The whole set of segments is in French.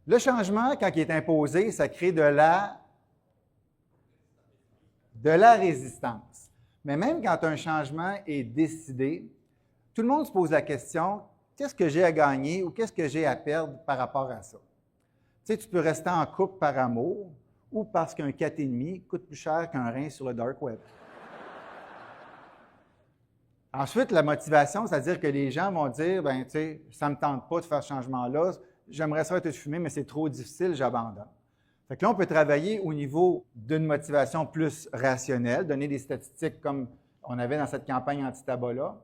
Le changement, quand il est imposé, ça crée de la résistance. Mais même quand un changement est décidé, tout le monde se pose la question, qu'est-ce que j'ai à gagner ou qu'est-ce que j'ai à perdre par rapport à ça? Tu sais, tu peux rester en couple par amour ou parce qu'un 4,5 coûte plus cher qu'un rein sur le dark web. Ensuite, la motivation, c'est-à-dire que les gens vont dire, ben tu sais, ça ne me tente pas de faire ce changement-là, j'aimerais ça être fumé, mais c'est trop difficile, j'abandonne. Fait que là, on peut travailler au niveau d'une motivation plus rationnelle, donner des statistiques comme on avait dans cette campagne anti-tabac-là,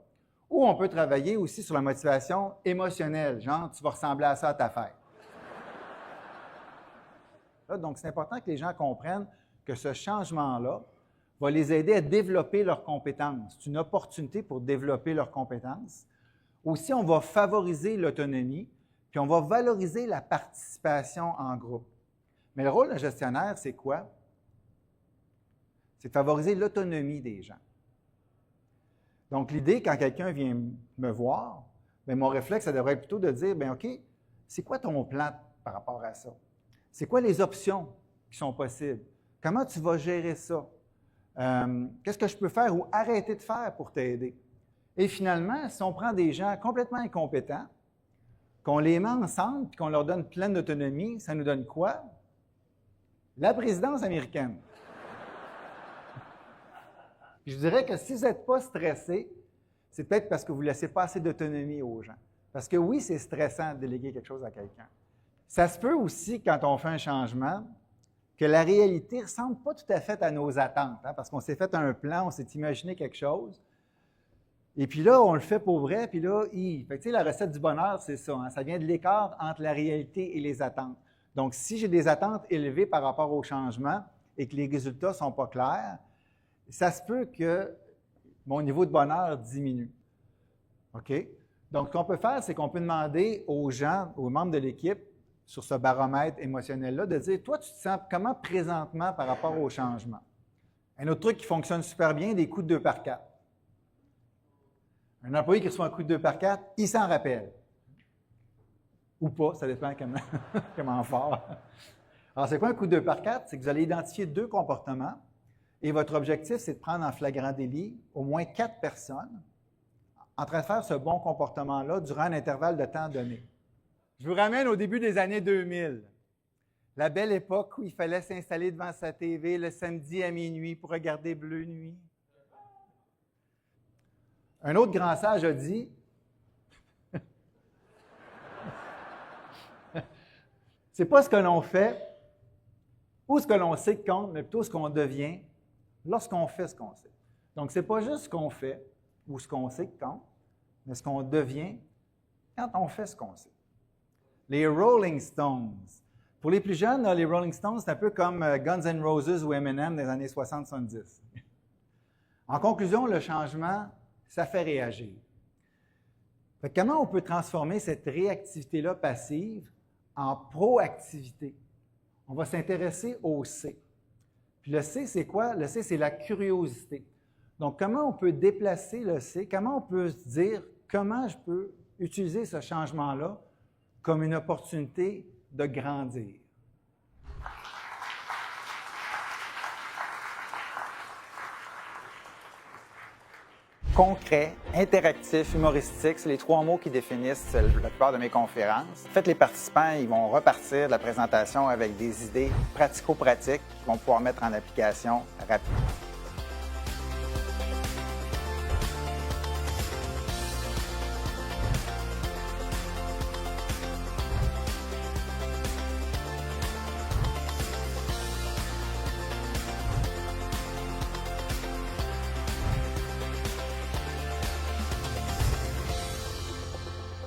ou on peut travailler aussi sur la motivation émotionnelle, genre, tu vas ressembler à ça à ta fête. Là, donc, c'est important que les gens comprennent que ce changement-là va les aider à développer leurs compétences. C'est une opportunité pour développer leurs compétences. Aussi, on va favoriser l'autonomie, puis on va valoriser la participation en groupe. Mais le rôle d'un gestionnaire, c'est quoi? C'est de favoriser l'autonomie des gens. Donc, l'idée, quand quelqu'un vient me voir, bien, mon réflexe, ça devrait être plutôt de dire, bien, OK, c'est quoi ton plan par rapport à ça? C'est quoi les options qui sont possibles? Comment tu vas gérer ça? Qu'est-ce que je peux faire ou arrêter de faire pour t'aider? Et finalement, si on prend des gens complètement incompétents, qu'on les met ensemble et qu'on leur donne pleine d'autonomie, ça nous donne quoi? La présidence américaine. Je dirais que si vous n'êtes pas stressé, c'est peut-être parce que vous ne laissez pas assez d'autonomie aux gens. Parce que oui, c'est stressant de déléguer quelque chose à quelqu'un. Ça se peut aussi, quand on fait un changement, que la réalité ne ressemble pas tout à fait à nos attentes, hein, parce qu'on s'est fait un plan, on s'est imaginé quelque chose, et puis là, on le fait pour vrai, puis là, fait que, tu sais, la recette du bonheur, c'est ça, hein, ça vient de l'écart entre la réalité et les attentes. Donc, si j'ai des attentes élevées par rapport au changement et que les résultats ne sont pas clairs, ça se peut que mon niveau de bonheur diminue. OK? Donc, ce qu'on peut faire, c'est qu'on peut demander aux gens, aux membres de l'équipe, sur ce baromètre émotionnel-là, de dire, toi, tu te sens comment présentement par rapport au changement? Un autre truc qui fonctionne super bien, des coups de 2 par 4. Un employé qui reçoit un coup de 2 par 4, il s'en rappelle. Ou pas, ça dépend comment fort. Alors, c'est quoi un coup de 2 par 4? C'est que vous allez identifier 2 comportements et votre objectif, c'est de prendre en flagrant délit au moins 4 personnes en train de faire ce bon comportement-là durant un intervalle de temps donné. Je vous ramène au début des années 2000, la belle époque où il fallait s'installer devant sa TV le samedi à minuit pour regarder Bleu Nuit. Un autre grand sage a dit, c'est pas ce que l'on fait ou ce que l'on sait qui compte, mais plutôt ce qu'on devient lorsqu'on fait ce qu'on sait. Donc, ce n'est pas juste ce qu'on fait ou ce qu'on sait qui compte, mais ce qu'on devient quand on fait ce qu'on sait. Les Rolling Stones. Pour les plus jeunes, les Rolling Stones, c'est un peu comme Guns N' Roses ou Eminem des années 60-70. En conclusion, le changement, ça fait réagir. Fait que comment on peut transformer cette réactivité-là passive en proactivité? On va s'intéresser au C. Puis le C, c'est quoi? Le C, c'est la curiosité. Donc, comment on peut déplacer le C? Comment on peut se dire, comment je peux utiliser ce changement-là comme une opportunité de grandir? Concret, interactif, humoristique, c'est les 3 mots qui définissent la plupart de mes conférences. En fait, les participants, ils vont repartir de la présentation avec des idées pratico-pratiques qu'ils vont pouvoir mettre en application rapidement.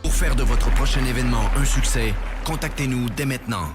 Pour faire de votre prochain événement un succès, contactez-nous dès maintenant.